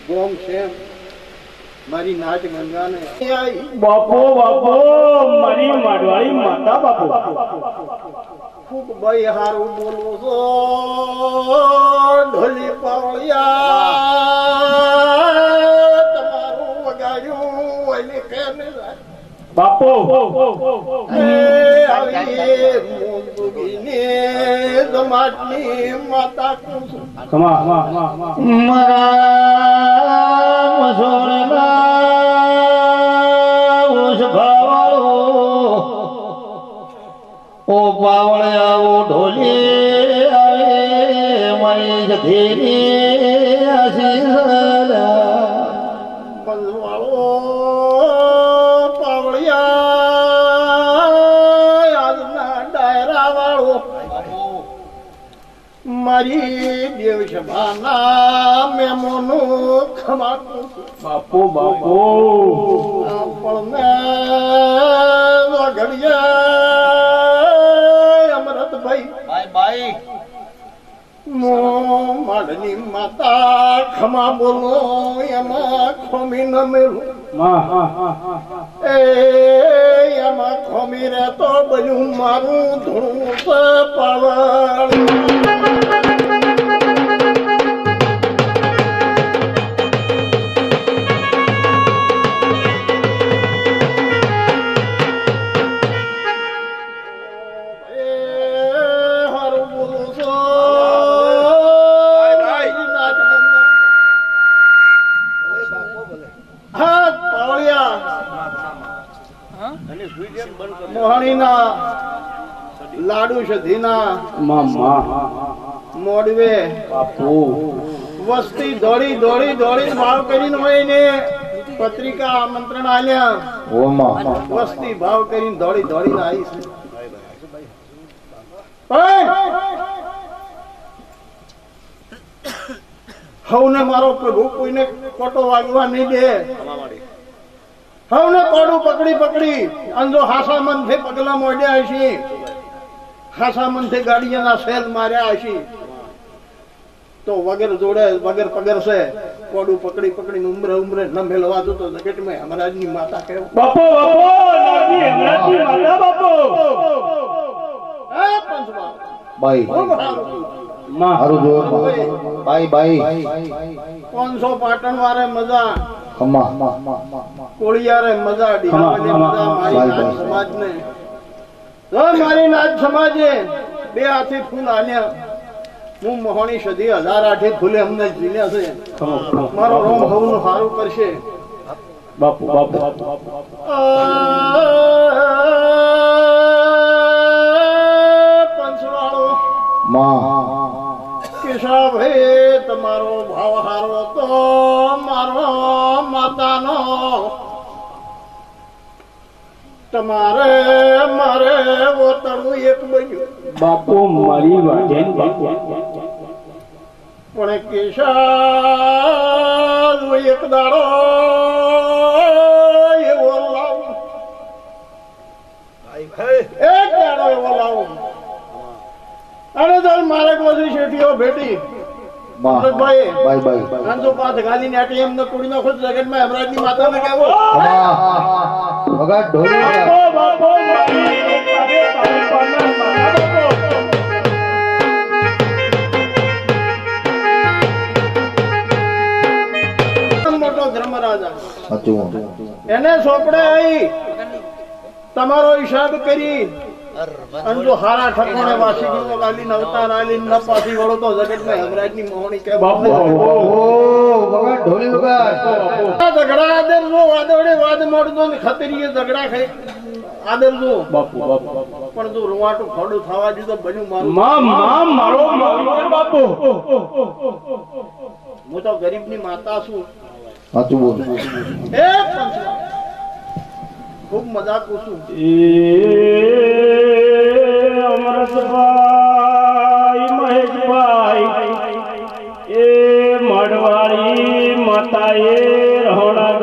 ગોમ છે મારી નાચ ગંગાને બાપો બાપો મારી માડવાળી માતા બાપો ખૂબ ભાઈ હારું બોલો છો ઢોલી પાવળિયા તમારું વગાડ્યું એની કેમ બાપો સમાજની માતા ઓ પાવળે આવો ઢોલી આવે મારી જધેરી આશીષ બંધવાળો પાવળિયા આજના ડાયરા વાળો મારી દેવ સભાના મેમોનું ખમાતું બાપો બાપો આપણને વગડિયા અમરતભાઈ બાઈ માડની માતા ખમા બોલો એમાં ખોમી ન મેલું એમાં ખોમી રે તો બન્યું મારું ધૂણું પાવળ મોહણીના લાડુ સધીના મોડવે બાપુ વસ્તી દોડી દોડી દોડી ભાવ કરીને હોય ને પત્રિકા આમંત્રણ આલ્યા વસ્તી ભાવ કરીને દોડી દોડીને આવી છે હવને મારો પ્રભુ કોઈને કોટો વાગવા નહીં દે હવને કોડું પકડી પકડી અંજો હાસા મનથી પગલા મોડ્યા હશી હાસા મનથી ગાડીઓના સેલ માર્યા હશી તો વગર જોડે વગર પગર છે કોડું પકડી પકડી ઉમરે ઉમરે ન મેલવાતું તો જગત માં હમરાજની માતા કેવું બાપો બાપો નાની હમરાજની માતા બાપો એ પંચબા બાઈ હારું જો બાઈ બાઈ 500 પાટણ વારે મજા ખમા કોળિયારે મજા ડીહાને મજા મારી નાચ સમાજને તો મારી નાચ સમાજે બે હાથી ફૂલ આલ્યા હું મોહણી સદી 1008 ફૂલે અમને જીલ્યા છે મારો રોમ હવનું સારું કરશે બાપુ બાપુ પંચવાળો માં કેશાભાઈ તમારો ભાવ હારો તો મારો માતાનો તમારે મારે ઓતણું એક બન્યું બાપુ મારી વાજેન બાપુ પણ કેશા એક દાડો એવો લાવું એક દાડો એવો લાવું અને તો મારે કોઈ શેઠીઓ ભેટી બાઈ બાઈ પાંચસો પાંચ ગાલી ને એમ ને કુડી નો ખુદ જગત માં હમરાજ ની માતા ને કેવો વગા ઢોલી બાપો મોટો ધર્મરાજા હતું એને સોપડે આવી તમારો હિસાબ કરી અને જો હારા ઠકોણે વાસી ગયો ગાલી નવતાર આલી ન પાસી વળો તો જગત માં હમરાજ ની મોહણી કે બાપુ ઓ વગા ઢોલી વગા ઝઘડા આદર જો વાદોડે વાદ મોડતો ને ખતરીએ ઝઘડા ખાઈ આદર જો બાપુ બાપુ પણ જો રોવાટું ખોડું થવા દીધો બન્યું મારું મારો બાપુ હું તો ગરીબ ની માતા છું સાચું બોલ એ ખૂબ મજાક છું અમરતભાઈ મહેશભાઈ એ મડવાળી માતા એ રહોડા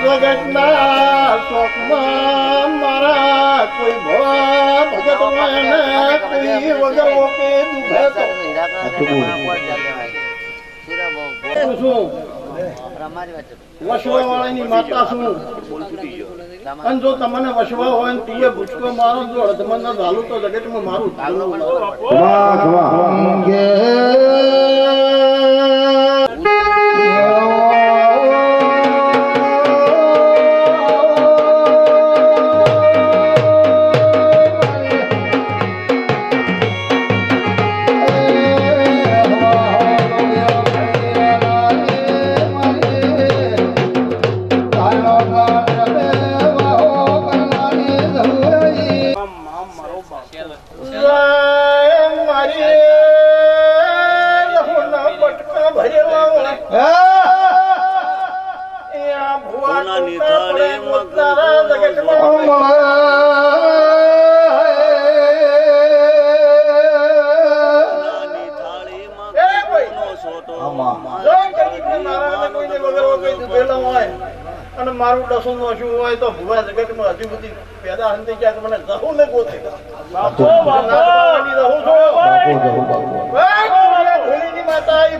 જગતના શોકમાં મારા કોઈ ભગત હોય ને કોઈ વગર ઓકે દુખે તો શું વસવા વાળાની માતા શું અને જો તમને વસવા હોય ને તું ભૂચકો મારો જો અડધમન ના ઝાલું તો જગતમાં મારું અને મારું ડસું નો શું હોય તો ભુવા જગતમાં હજુ બધી પેદા હંતી ક્યાંક મને જહું ને ગોતે માતા